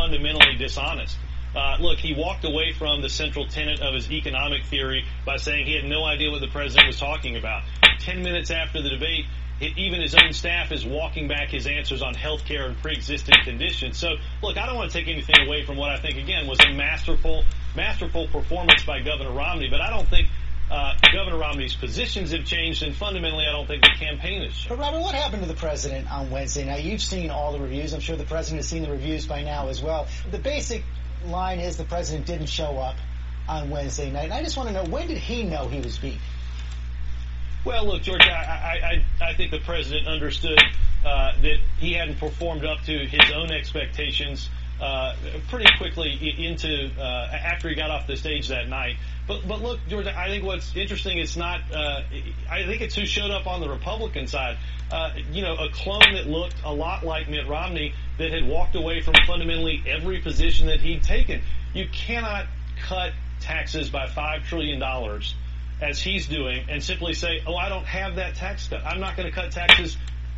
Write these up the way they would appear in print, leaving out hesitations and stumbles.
fundamentally dishonest. Look, he walked away from the central tenet of his economic theory by saying he had no idea what the president was talking about. 10 minutes after the debate, even his own staff is walking back his answers on health care and pre-existing conditions. So, look, I don't want to take anything away from what I think, again, was a masterful performance by Governor Romney, but I don't think Governor Romney's positions have changed, and fundamentally I don't think the campaign has changed. But, Robert, what happened to the president on Wednesday? Now, you've seen all the reviews. I'm sure the president has seen the reviews by now as well. The basic line is the president didn't show up on Wednesday night. And I just want to know, when did he know he was beat? Well, look, George, I think the president understood that he hadn't performed up to his own expectations pretty quickly after he got off the stage that night. But look, George, I think what's interesting is not I think it's who showed up on the Republican side. A clone that looked a lot like Mitt Romney that had walked away from fundamentally every position that he'd taken. You cannot cut taxes by $5 trillion as he's doing and simply say, oh, I don't have that tax cut. I'm not going to cut taxes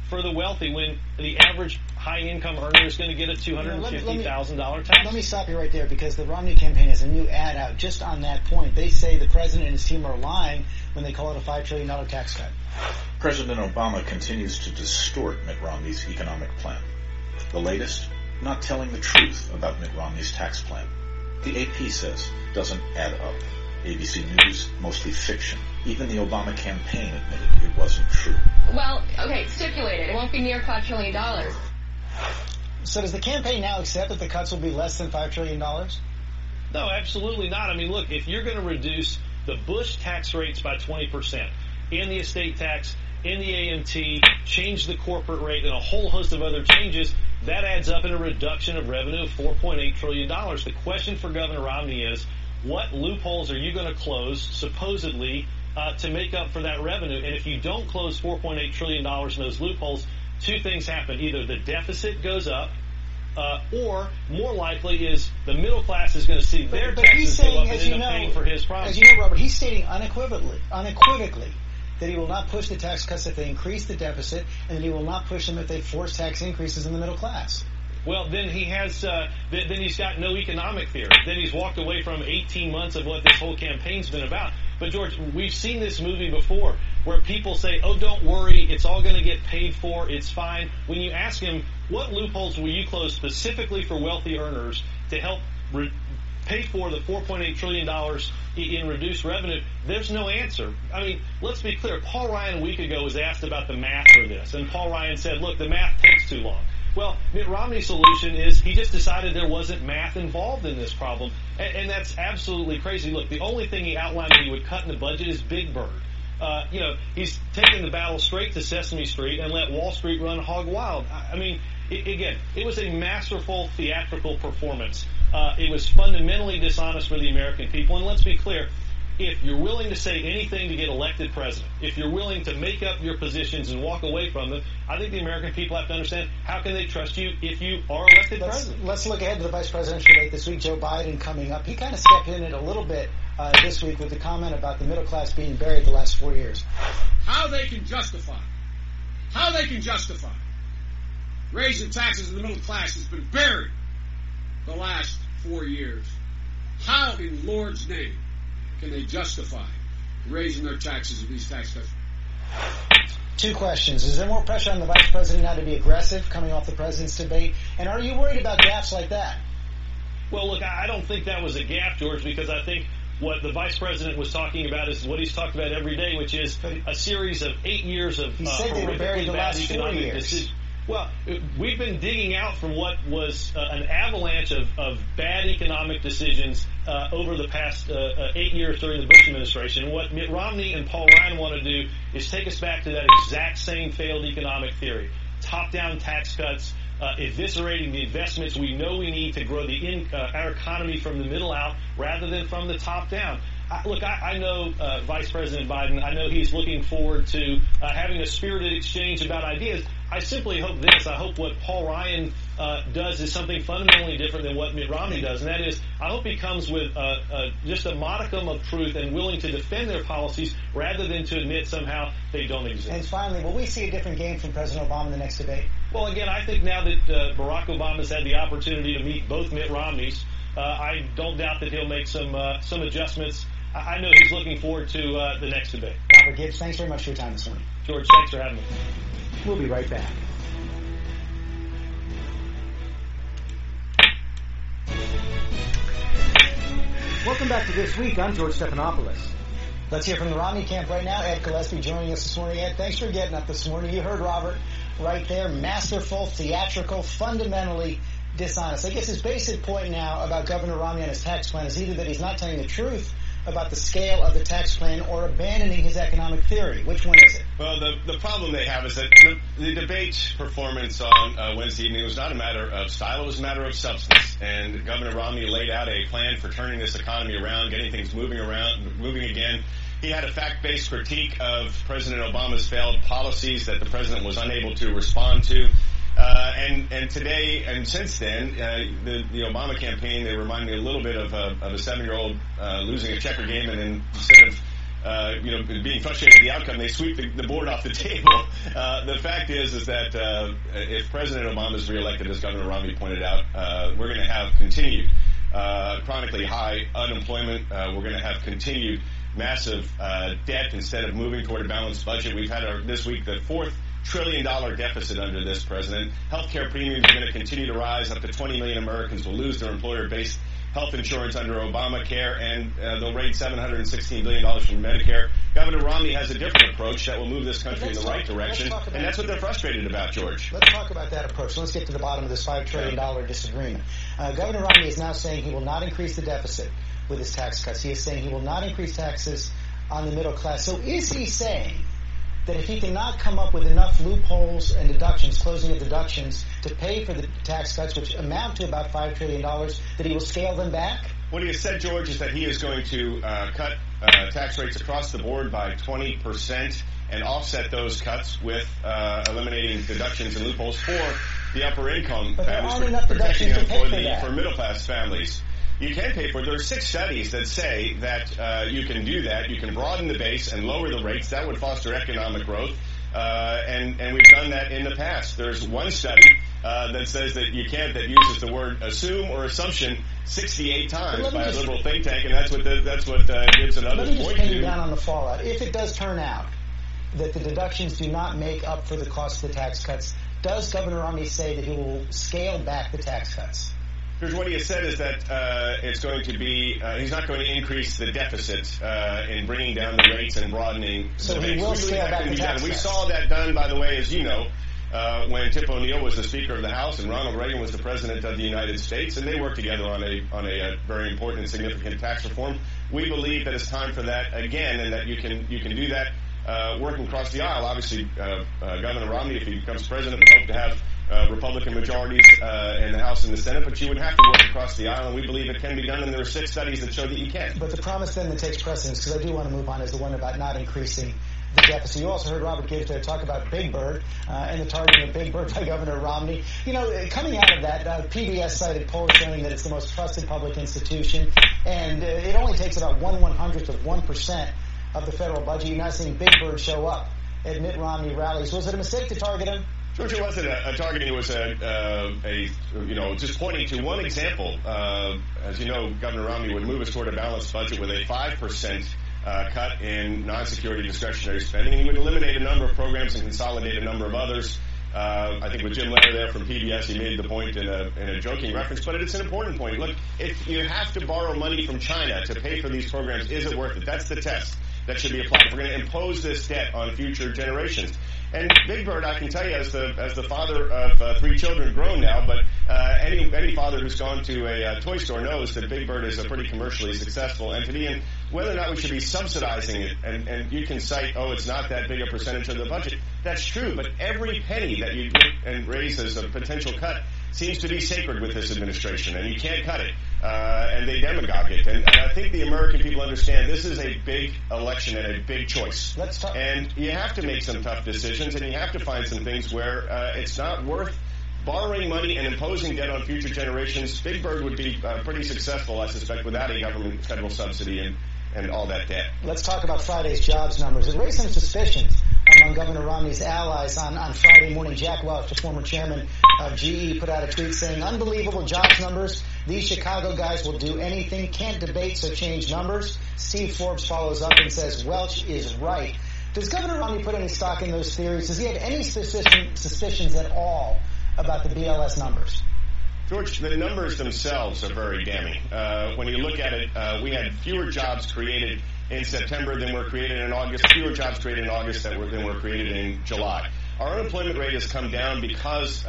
for the wealthy when the average high-income earner is going to get a $250,000 tax. Let me stop you right there, because the Romney campaign has a new ad out just on that point. They say the president and his team are lying when they call it a $5 trillion tax cut. President Obama continues to distort Mitt Romney's economic plan. The latest, not telling the truth about Mitt Romney's tax plan. The AP says doesn't add up. ABC News, mostly fiction. Even the Obama campaign admitted it wasn't true. Well, okay, stipulated. It won't be near $5 trillion. So does the campaign now accept that the cuts will be less than $5 trillion? No, absolutely not. I mean, look, if you're going to reduce the Bush tax rates by 20%, and the estate tax, and the AMT, change the corporate rate, and a whole host of other changes, that adds up in a reduction of revenue of $4.8 trillion. The question for Governor Romney is, what loopholes are you going to close, supposedly, to make up for that revenue? And if you don't close $4.8 trillion in those loopholes, two things happen. Either the deficit goes up, or more likely is the middle class is going to see their taxes go up and end up paying for his promise. As you know, Robert, he's stating unequivocally that he will not push the tax cuts if they increase the deficit, and that he will not push them if they force tax increases in the middle class. Well, then he has. Then he's got no economic theory. Then he's walked away from 18 months of what this whole campaign's been about. But George, we've seen this movie before, where people say, "Oh, don't worry, it's all going to get paid for. It's fine." When you ask him, "What loopholes will you close specifically for wealthy earners to help pay for the $4.8 trillion in reduced revenue?" There's no answer. I mean, let's be clear. Paul Ryan a week ago was asked about the math for this, and Paul Ryan said, "Look, the math takes too long." Well, Mitt Romney's solution is he just decided there wasn't math involved in this problem, and that's absolutely crazy. Look, the only thing he outlined that he would cut in the budget is Big Bird. He's taken the battle straight to Sesame Street and let Wall Street run hog wild. I mean, it was a masterful theatrical performance. It was fundamentally dishonest for the American people, and let's be clear, if you're willing to say anything to get elected president, if you're willing to make up your positions and walk away from them, I think the American people have to understand, how can they trust you if you are elected president? Let's look ahead to the vice presidential debate this week. Joe Biden coming up. He kind of stepped in it a little bit this week with the comment about the middle class being buried the last 4 years. How they can justify raising taxes in the middle class has been buried the last 4 years. How in Lord's name can they justify raising their taxes with these tax cuts? Two questions. Is there more pressure on the vice president now to be aggressive coming off the president's debate? And are you worried about gaps like that? Well, look, I don't think that was a gap, George, because I think what the vice president was talking about is what he's talked about every day, which is a series of 8 years of he said they were buried the last 4 years. Decisions. Well, we've been digging out from what was an avalanche of bad economic decisions over the past 8 years during the Bush administration. What Mitt Romney and Paul Ryan want to do is take us back to that exact same failed economic theory. Top-down tax cuts, eviscerating the investments we know we need to grow our economy from the middle out rather than from the top down. I know Vice President Biden. I know he's looking forward to having a spirited exchange about ideas. I simply hope this. I hope what Paul Ryan does is something fundamentally different than what Mitt Romney does, and that is I hope he comes with just a modicum of truth and willing to defend their policies rather than to admit somehow they don't exist. And finally, will we see a different game from President Obama in the next debate? Well, again, I think now that Barack Obama's had the opportunity to meet both Mitt Romneys, I don't doubt that he'll make some adjustments. I know he's looking forward to the next debate. Robert Gibbs, thanks very much for your time this morning. George, thanks for having me. We'll be right back. Welcome back to This Week. I'm George Stephanopoulos. Let's hear from the Romney camp right now. Ed Gillespie joining us this morning. Ed, thanks for getting up this morning. You heard Robert right there. Masterful, theatrical, fundamentally dishonest. I guess his basic point now about Governor Romney and his tax plan is either that he's not telling the truth about the scale of the tax plan or abandoning his economic theory. Which one is it? Well, the problem they have is that the debate performance on Wednesday evening was not a matter of style, it was a matter of substance. And Governor Romney laid out a plan for turning this economy around, getting things moving again. He had a fact-based critique of President Obama's failed policies that the president was unable to respond to. And today and since then, the Obama campaign, they remind me a little bit of a 7-year-old losing a checker game, and then instead of being frustrated with the outcome, they sweep the board off the table. The fact is that if President Obama is reelected, as Governor Romney pointed out, we're going to have continued chronically high unemployment. We're going to have continued massive debt instead of moving toward a balanced budget. We've had this week the $4 trillion deficit under this president. Healthcare premiums are going to continue to rise. Up to 20 million Americans will lose their employer-based health insurance under Obamacare, and they'll raise $716 billion from Medicare. Governor Romney has a different approach that will move this country in the right direction, and that's what they're frustrated about, George. Let's talk about that approach. Let's get to the bottom of this $5 trillion disagreement. Governor Romney is now saying he will not increase the deficit with his tax cuts. He is saying he will not increase taxes on the middle class. So is he saying that if he cannot come up with enough loopholes and deductions, closing of deductions, to pay for the tax cuts, which amount to about $5 trillion, that he will scale them back? What he has said, George, is that he is going to cut tax rates across the board by 20% and offset those cuts with eliminating deductions and loopholes for the upper income families, protecting them for middle class families. You can pay for it. There are 6 studies that say that you can do that. You can broaden the base and lower the rates. That would foster economic growth. And we've done that in the past. There's one study that says that you can't, that uses the word assume or assumption 68 times by a liberal think tank, and that's what Gibbs and others point to. Let me just pin you down on the fallout. If it does turn out that the deductions do not make up for the cost of the tax cuts, does Governor Romney say that he will scale back the tax cuts? Here's what he has said is that it's going to be, he's not going to increase the deficit in bringing down the rates and broadening so the base. He will scale back the tax cuts. We saw that done, by the way, as you know, when Tip O'Neill was the Speaker of the House and Ronald Reagan was the President of the United States, and they worked together on a very important and significant tax reform. We believe that it's time for that again, and that you can do that working across the aisle. Obviously, Governor Romney, if he becomes president, would hope to have Republican majorities in the House and the Senate, but you would have to work across the aisle, and we believe it can be done, and there are 6 studies that show that you can. But the promise then that takes precedence, because I do want to move on, is the one about not increasing the deficit. You also heard Robert Gibbs there talk about Big Bird and the targeting of Big Bird by Governor Romney. You know, coming out of that, PBS cited polls showing that it's the most trusted public institution, and it only takes about 1/100th of 1% of the federal budget. You're not seeing Big Bird show up at Mitt Romney rallies. Was it a mistake to target him? George, it wasn't a targeting. It was just pointing to one example. As you know, Governor Romney would move us toward a balanced budget with a 5% cut in non-security discretionary spending, and he would eliminate a number of programs and consolidate a number of others. I think with Jim Lehrer there from PBS, he made the point in a joking reference, but it's an important point. Look, if you have to borrow money from China to pay for these programs, is it worth it? That's the test that should be applied. We're going to impose this debt on future generations. And Big Bird, I can tell you, as the father of 3 children, grown now, but any father who's gone to a toy store knows that Big Bird is a pretty commercially successful entity, and whether or not we should be subsidizing it, and you can cite, it's not that big a percentage of the budget. That's true, but every penny that you get and raise as a potential cut seems to be sacred with this administration, and you can't cut it. And they demagogue it. And I think the American people understand this is a big election and a big choice. Let's talk. And you have to make some tough decisions, and you have to find some things where it's not worth borrowing money and imposing debt on future generations. Big Bird would be pretty successful, I suspect, without a government federal subsidy and all that debt. Let's talk about Friday's jobs numbers. It raised some suspicions among Governor Romney's allies on Friday morning. Jack Welch, the former chairman of GE, put out a tweet saying, unbelievable jobs numbers. These Chicago guys will do anything. Can't debate, so change numbers. Steve Forbes follows up and says, Welch is right. Does Governor Romney put any stock in those theories? Does he have any suspicions at all about the BLS numbers? George, the numbers themselves are very damning. When you look at it, we had fewer jobs created in September than were created in August, fewer jobs created in August than were created in July. Our unemployment rate has come down because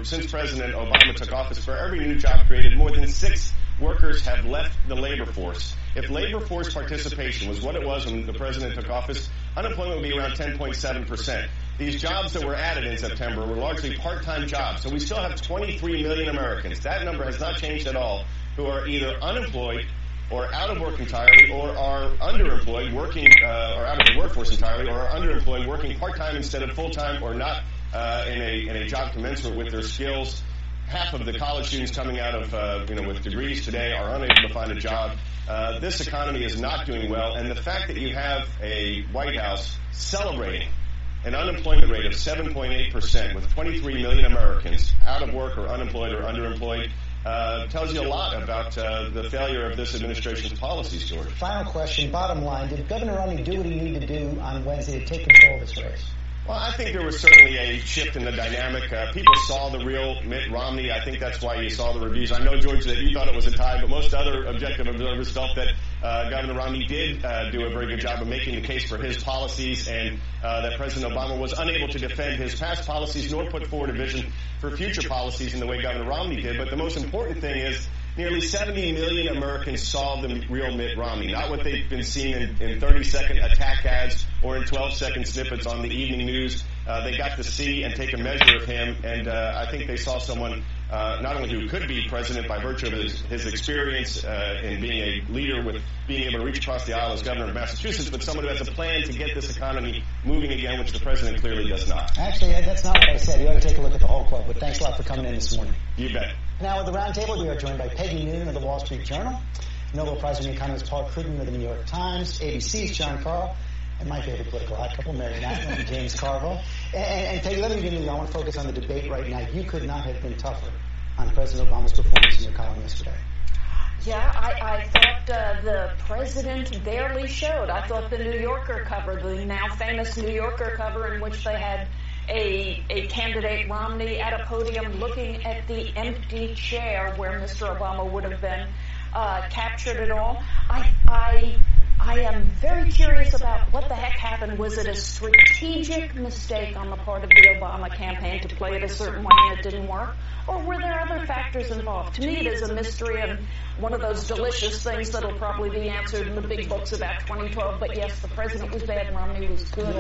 since President Obama took office, for every new job created, more than 6 workers have left the labor force. If labor force participation was what it was when the president took office, unemployment would be around 10.7%. These jobs that were added in September were largely part-time jobs. So we still have 23 million Americans. That number has not changed at all, who are either unemployed or out of work entirely, or are underemployed, working, or out of the workforce entirely, or are underemployed, working part-time instead of full-time, or not in a job commensurate with their skills. Half of the college students coming out of, with degrees today are unable to find a job. This economy is not doing well, and the fact that you have a White House celebrating an unemployment rate of 7.8% with 23 million Americans out of work or unemployed or underemployed tells you a lot about the failure of this administration's policies, George. Final question, bottom line, did Governor Romney do what he needed to do on Wednesday to take control of this race? Well, I think there was certainly a shift in the dynamic. People saw the real Mitt Romney. I think that's why you saw the reviews. I know, George, that you thought it was a tie, but most other objective observers felt that Governor Romney did do a very good job of making the case for his policies, and that President Obama was unable to defend his past policies nor put forward a vision for future policies in the way Governor Romney did. But the most important thing is nearly 70 million Americans saw the real Mitt Romney, not what they've been seeing in 30-second attack ads or in 12-second snippets on the evening news. They got to see and take a measure of him, and I think they saw someone not only who could be president by virtue of his experience in being a leader with being able to reach across the aisle as governor of Massachusetts, but someone who has a plan to get this economy moving again, which the president clearly does not. Actually, that's not what I said. You ought to take a look at the whole quote, but thanks a lot for coming in this morning. You bet. Now at the roundtable, we are joined by Peggy Noonan of the Wall Street Journal, Nobel Prize-winning economist Paul Krugman of the New York Times, ABC's John Carl, and my favorite political hot couple, Mary Knightley and James Carville. And Peggy, let me begin with you. I want to focus on the debate right now. You could not have been tougher on President Obama's performance in your column yesterday. Yeah, I thought the president barely showed. I thought the New Yorker cover, the now famous New Yorker cover in which they had a candidate, Romney, at a podium looking at the empty chair where Mr. Obama would have been, captured it all. I am very curious about what the heck happened. Was it a strategic mistake on the part of the Obama campaign to play it a certain way and it didn't work? Or were there other factors involved? To me, it is a mystery and one of those delicious things that'll probably be answered in the big books about 2012. But yes, the president was bad and Romney was good.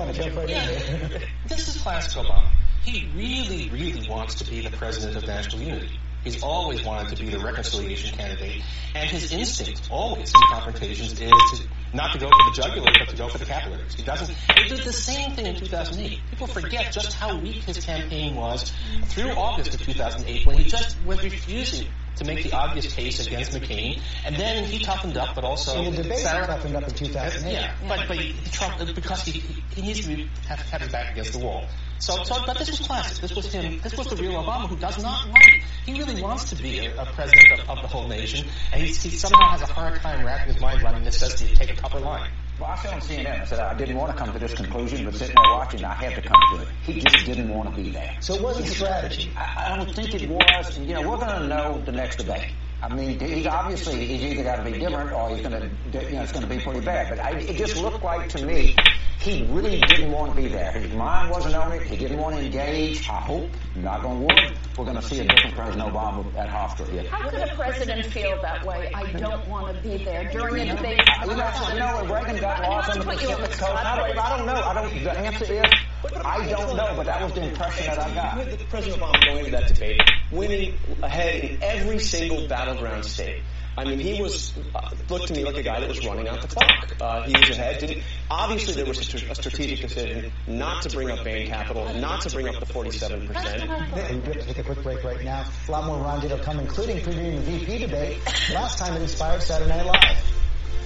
Yeah. This is classic Obama. He really, really wants to be the president of national unity. He's always wanted to be the reconciliation candidate, and his instinct always in confrontations is to not to go for the jugular, but to go for the capillaries. He did the same thing in 2008. People forget just how weak his campaign was through August of 2008 when he just was refusing to make the obvious case against McCain, and then he toughened up, but also... And the debate toughened up in 2008. Yeah, but Trump, because he needs to have his back against the wall. But this was classic. This was him. This was the real Obama who does not want it. He really wants to be a president of the whole nation, and he somehow has a hard time wrapping his mind around necessity to take a tougher line. Well, I said on CNN, I said I didn't want to come to this conclusion, but sitting there watching, I had to come to it. He just didn't want to be there. So it wasn't strategy. I don't think it was. And, we're going to know the next debate. I mean, he's either got to be different or he's going to, it's going to be pretty bad. But it just looked like to me he really didn't want to be there. His mind wasn't on it. He didn't want to engage. I hope, knock on wood, we're going to see a different President Obama at Hofstra here. How could a president feel that way? I don't want to be there during a debate. Reagan got lost on the Pacific Coast. I don't know. The answer is I don't know, but that was the impression that I got. With President Obama going into that debate, winning ahead in every single battleground state. I mean, he looked to me like a guy that was running out the clock. He was ahead. Obviously, there was a strategic decision not to bring up Bain Capital, not to bring up the 47%. We have to take a quick break right now. A lot more Ron Ditto come, including previewing the VP debate. Last time it inspired Saturday Night Live.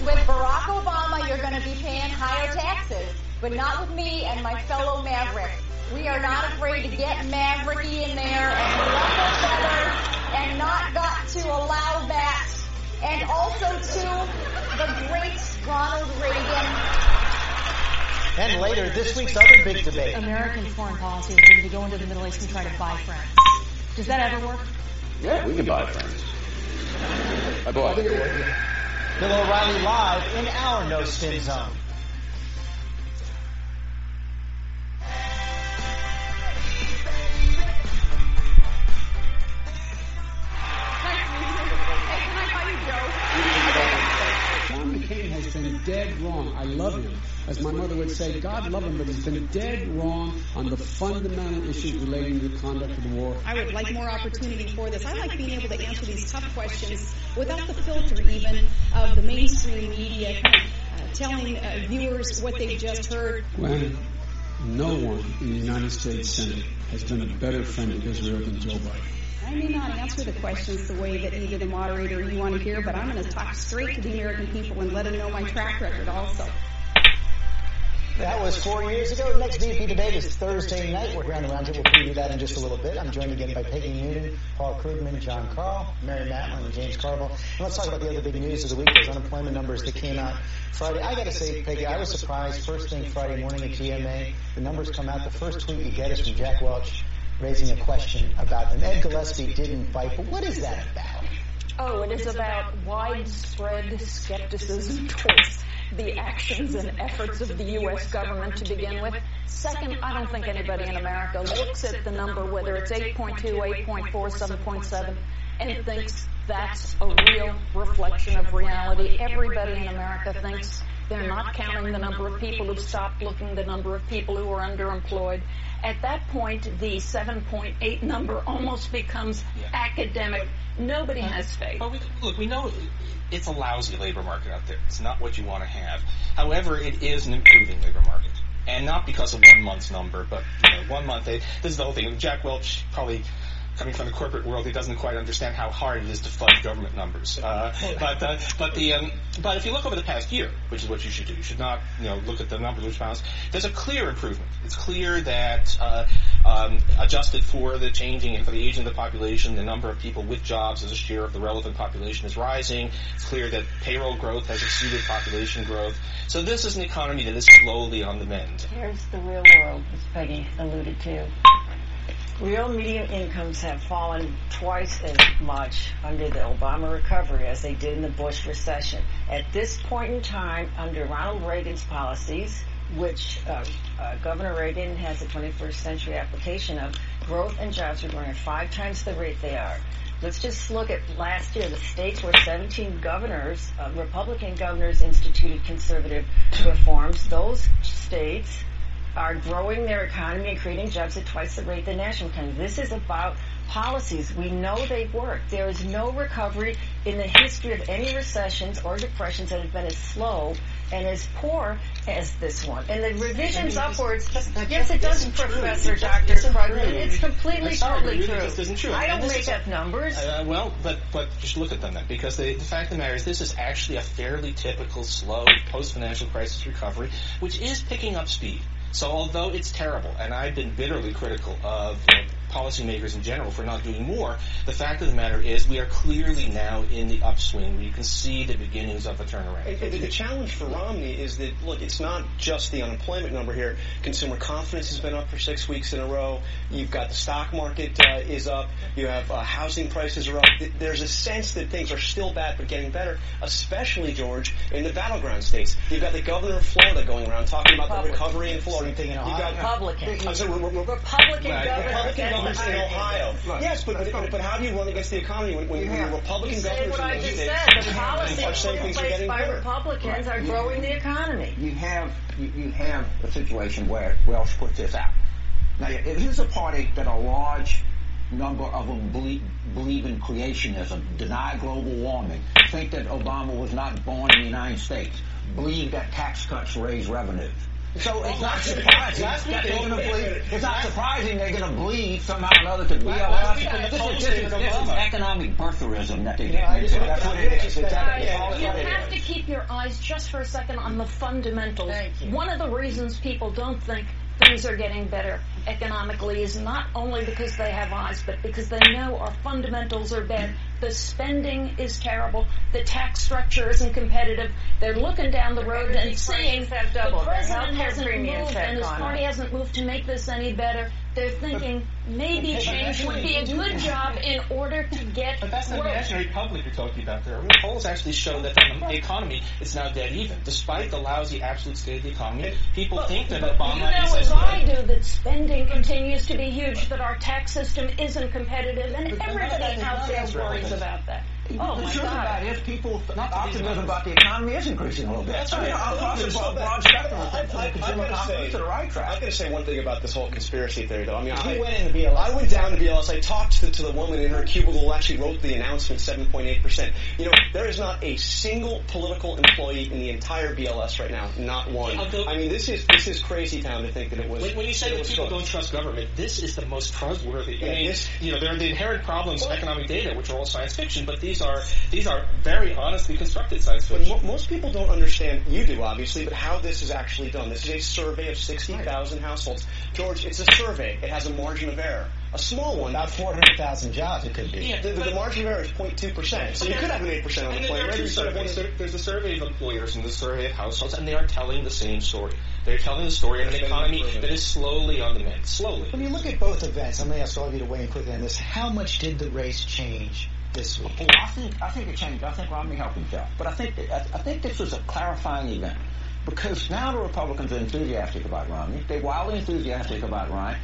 With Barack Obama, you're going to be paying higher taxes, but not with me and my fellow Maverick. We are not afraid to get Mavericky in there and ruffle feathers and not got to allow that. And also to the great Ronald Reagan. And later, this week's other big debate. American foreign policy is going to go into the Middle East and try to buy friends. Does that ever work? Yeah, we can buy friends. I bought it. Bill O'Reilly live in our No Spin Zone. John McCain has been dead wrong. I love him. As my mother would say, God love him, but he's been dead wrong on the fundamental issues relating to the conduct of the war. I would like more opportunity for this. I like being able to answer these tough questions without the filter even of the mainstream media telling viewers what they've just heard. Gwen, no one in the United States Senate has been a better friend of Israel than Joe Biden. I may not answer the questions the way that either the moderator or you want to hear, but I'm going to talk straight to the American people and let them know my track record also. That was 4 years ago. The next VP debate is Thursday night. We're around the roundtable. We'll preview that in just a little bit. I'm joined again by Peggy Noonan, Paul Krugman, John Carl, Mary Matlin, and James Carville. And let's talk about the other big news of the week, those unemployment numbers that came out Friday. I got to say, Peggy, I was surprised. First thing Friday morning at GMA, the numbers come out. The first tweet you get is from Jack Welch raising a question about them. Ed Gillespie didn't bite, but what is that about? Oh, it is about widespread skepticism towards the actions and efforts of the U.S. government to begin with. Second, I don't think anybody in America looks at the number, whether it's 8.2, 8.4, 7.7, and thinks that's a real reflection of reality. Everybody in America thinks they're not counting the number of people who've stopped looking, the number of people who are underemployed. At that point, the 7.8 number almost becomes academic. Nobody has faith. Well, we know it's a lousy labor market out there. It's not what you want to have. However, it is an improving labor market. And not because of 1 month's number, but 1 month, this is the whole thing. Jack Welch, probably coming from the corporate world, he doesn't quite understand how hard it is to fudge government numbers. But if you look over the past year, which is what you should do, you should not look at the numbers which bounce. There's a clear improvement. It's clear that adjusted for the changing and for the aging of the population, the number of people with jobs as a share of the relevant population is rising. It's clear that payroll growth has exceeded population growth. So this is an economy that is slowly on the mend. Here's the real world, as Peggy alluded to. Real median incomes have fallen twice as much under the Obama recovery as they did in the Bush recession. At this point in time, under Ronald Reagan's policies, which Governor Reagan has a 21st century application of, growth and jobs are growing at 5 times the rate they are. Let's just look at last year. The states where 17 governors, Republican governors, instituted conservative reforms. Those states are growing their economy and creating jobs at twice the rate the national economy. This is about policies. We know they work. There is no recovery in the history of any recessions or depressions that have been as slow and as poor as this one. And the revisions upwards, yes, it does, Professor Dr. Krugman. It's completely, totally true. This isn't true. I don't make up numbers. But just look at them then, because the fact of the matter is this is actually a fairly typical slow post-financial crisis recovery, which is picking up speed. So although it's terrible, and I've been bitterly critical of policymakers in general for not doing more, the fact of the matter is we are clearly now in the upswing where you can see the beginnings of a turnaround. The challenge for Romney is that, look, it's not just the unemployment number here. Consumer confidence has been up for 6 weeks in a row. You've got the stock market is up. You have housing prices are up. There's a sense that things are still bad but getting better, especially, George, in the battleground states. You've got the governor of Florida going around talking about the recovery in Florida. Republican. Republican governor. Congress in Ohio. Yes, but how do you run against the economy when the Republican governors in those states the policies are saying things are getting by better? Republicans are growing the economy. You have a situation where Welsh puts this out. Now, if this is a party that a large number of them believe in creationism, deny global warming, think that Obama was not born in the United States, believe that tax cuts raise revenues. So it's not surprising that they're going to believe. It's not surprising they're going to believe somehow or another to BLS. This is economic birtherism that they do. That's what it is. You have to keep your eyes just for a second on the fundamentals. One of the reasons people don't think things are getting better economically is not only because they have eyes, but because they know our fundamentals are bad. The spending is terrible. The tax structure isn't competitive. They're looking down the road and seeing the president hasn't moved and his party hasn't moved to make this any better. They're thinking maybe change would be a good job in order to get But that's not the imaginary public you're talking about there. I mean, polls actually show that the economy is now dead even. Despite the lousy absolute state of the economy, people think that Obama is as good. I do that spending continues to be huge, that our tax system isn't competitive, and everybody out there worries about that. Oh the my truth God. about it is people optimism about the economy is increasing a little bit. That's right. I've got to say one thing about this whole conspiracy theory, though. I mean, He went into BLS. I went down to BLS. I talked to the woman in her cubicle who actually wrote the announcement, 7.8%. You know, there is not a single political employee in the entire BLS right now. Not one. I mean, this is crazy town to think that it was. When you say that people don't trust government, this is the most trustworthy. I mean, there are the inherent problems of economic data, which are all science fiction, but these are very honestly constructed science fiction. But most people don't understand, you do obviously, but how this is actually done. This is a survey of 60,000 households. George, it's a survey. It has a margin of error. A small one. About 400,000 jobs it could be. Yeah, the margin of error is 0.2%. So you could have an 8% unemployment rate. There's a survey of employers and the survey of households, and they are telling the same story. They're telling the story of an economy that is slowly on the mend. Slowly. When you look at both events, I'm going to ask all of you to weigh in quickly on this. How much did the race change this week? Well, I think it changed. I think Romney helped himself. But I think this was a clarifying event. Because now the Republicans are enthusiastic about Romney. They're wildly enthusiastic about Ryan.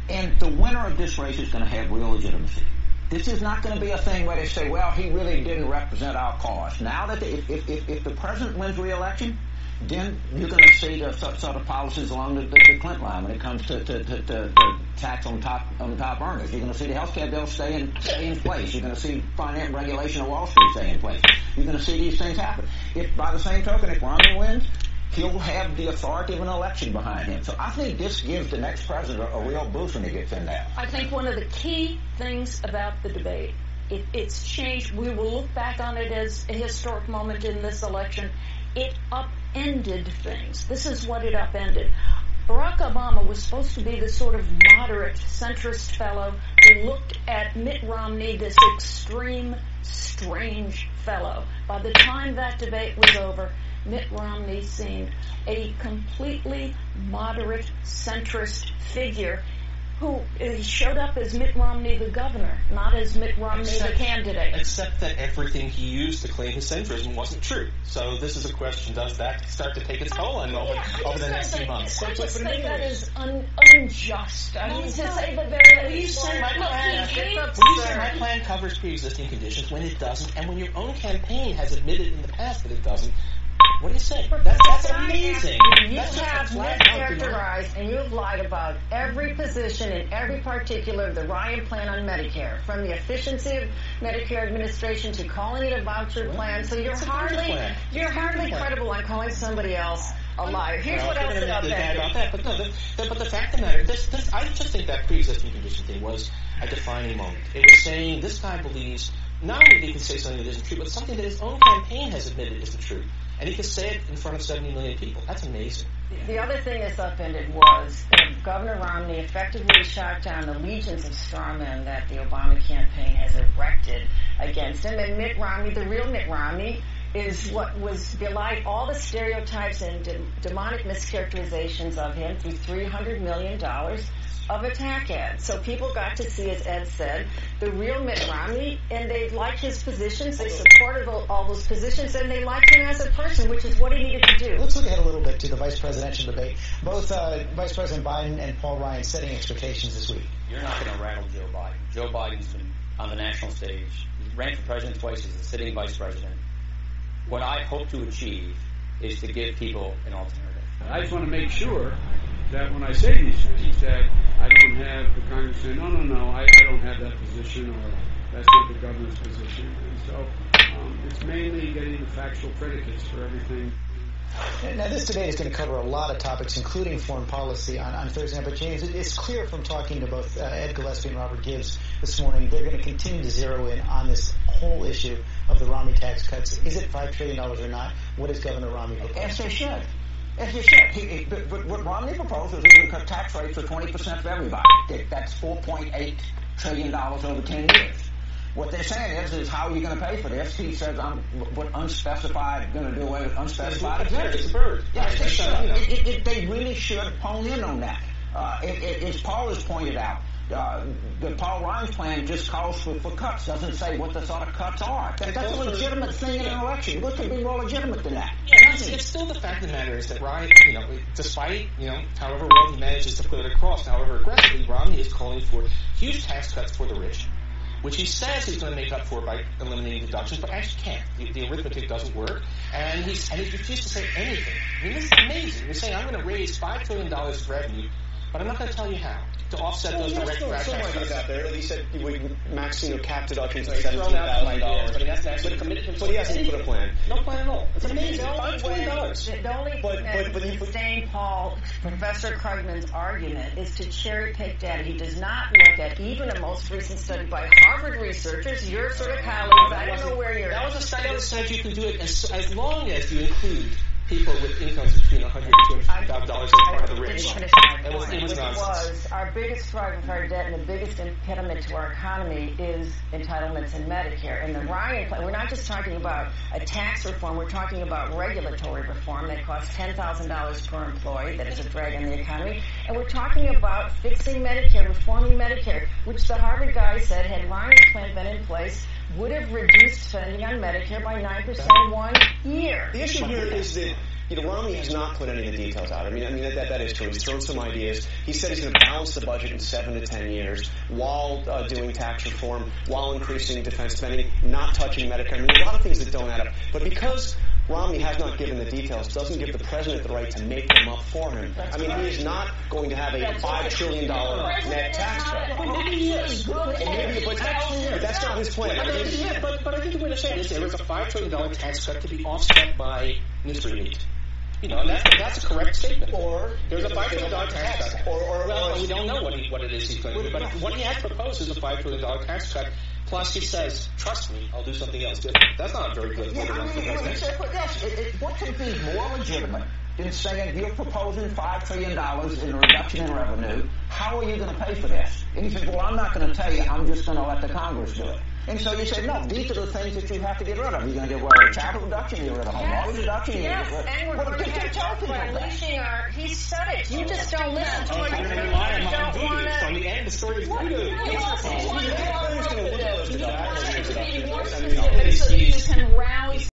And the winner of this race is going to have real legitimacy. This is not going to be a thing where they say, well, he really didn't represent our cause. Now that if the president wins re-election, then you're going to see the sort of policies along the Clinton line when it comes to tax on top earners. You're going to see the health care bill stay in place. You're going to see finance regulation of Wall Street stay in place. You're going to see these things happen. If by the same token, if Romney wins, he'll have the authority of an election behind him. So I think this gives the next president a real boost when he gets in there. I think one of the key things about the debate, it's changed. We will look back on it as a historic moment in this election. It upended things. This is what it upended. Barack Obama was supposed to be the sort of moderate, centrist fellow who looked at Mitt Romney, this extreme, strange fellow. By the time that debate was over, Mitt Romney seemed a completely moderate, centrist figure who showed up as Mitt Romney the governor, not as Mitt Romney the candidate. Except that everything he used to claim his centrism wasn't true. So this is a question, does that start to take its toll on over the next few months? I just think that is unjust. I mean, to say the very least. My plan covers pre-existing conditions when it doesn't, and when your own campaign has admitted in the past that it doesn't. What do you say? That's amazing. You have mischaracterized and you have lied about every position and every particular of the Ryan plan on Medicare, from the efficiency of Medicare administration to calling it a voucher plan. So you're hardly credible on calling somebody else a liar. Here's what else about that. But the fact of the matter, I just think that pre-existing condition thing was a defining moment. It was saying this guy believes not only that he can say something that isn't true, but something that his own campaign has admitted isn't true. And he can say it in front of 70 million people. That's amazing. The other thing that's upended was that Governor Romney effectively shot down the legions of strawmen that the Obama campaign has erected against him. And Mitt Romney, the real Mitt Romney, is what was belied all the stereotypes and demonic mischaracterizations of him through $300 million of attack ads. So people got to see, as Ed said, the real Mitt Romney, and they liked his positions, they supported all those positions, and they liked him as a person, which is what he needed to do. Let's look ahead a little bit to the vice presidential debate. Both Vice President Biden and Paul Ryan setting expectations this week. you're not going to rattle Joe Biden. Joe Biden's been on the national stage. He ran for president twice as a sitting vice president. What I hope to achieve is to give people an alternative. I just want to make sure that when I say these things, that I don't have the Congress say, no, I don't have that position, or that's not the governor's position. And so it's mainly getting the factual predicates for everything. Now, this debate is going to cover a lot of topics, including foreign policy on Thursday. But, James, it's clear from talking to both Ed Gillespie and Robert Gibbs this morning, they're going to continue to zero in on this whole issue of the Romney tax cuts. Is it $5 trillion or not? What is Governor Romney proposing? Yes, they should. Yes, they should. But what Romney proposes is he's going to cut tax rates for 20% for everybody. That's $4.8 trillion over 10 years. What they're saying is how are you going to pay for this? He says, what unspecified, going to do away with unspecified exemptions. Yes, they should. They really should hone in on that. As Paul has pointed out, the Paul Ryan's plan just calls for cuts, doesn't say what the sort of cuts are. That's a legitimate thing in an election. What could be more legitimate than that? Yeah, it's still the fact of the matter is that Ryan, despite, however well he manages to put it across, however aggressively, Romney is calling for huge tax cuts for the rich, which he says he's going to make up for by eliminating deductions, but actually can't. The arithmetic doesn't work, and he's refused to say anything. I mean, this is amazing. He's saying, I'm going to raise $5 trillion of revenue, but I'm not going to tell you how to offset those direct tax cuts. Out there. He said we cap deductions at $17,000. But he hasn't actually committed himself. But he hasn't put a plan. No plan at all. It's amazing. $5 trillion. The only thing that sustain Professor Krugman's argument is to cherry pick data. He does not look at even a most recent study by Harvard researchers, your sort of colleagues. I don't know where you're at. That was a study that said you can do it as long as you include people with incomes between $100,000 and $250,000 as part of the rich. It was nonsense. Our biggest driver for our debt and the biggest impediment to our economy is entitlements in Medicare. And the Ryan plan, we're not just talking about a tax reform, we're talking about regulatory reform that costs $10,000 per employee, that is a drag on the economy. And we're talking about fixing Medicare, reforming Medicare, which the Harvard guy said, had Ryan's plan been in place, would have reduced spending on Medicare by 9% in 1 year. The issue here is that Romney has not put any of the details out. I mean that is true. He's thrown some ideas. He said he's going to balance the budget in 7 to 10 years while doing tax reform, while increasing defense spending, not touching Medicare. I mean, a lot of things that don't add up. But because Romney has not given the details, doesn't give the president the right to make them up for him. I mean, he is not going to have a $5 trillion net tax cut. But that's not his plan. But I think the way to say it is there is a $5 trillion tax cut to be offset by mystery meat. And that's a correct statement. Or there's a $5 trillion tax cut. Well, we don't know what it is he's going to do. But what he has proposed is a $5 trillion tax cut. Plus, he says, trust me, I'll do something else different. That's not very good. What could be more legitimate than saying you're proposing $5 trillion in a reduction in revenue? How are you going to pay for this? And he says, well, I'm not going to tell you. I'm just going to let the Congress do it. And so you say, no, these are the things that you have to get rid of. You're going to get rid of child reduction, you're rid of home mortgage reduction. Yes, and we're going to get unleashing our. He said it. You just don't listen to him. I'm going to rely on my voodoo. So in the end, the story is voodoo. So you can rouse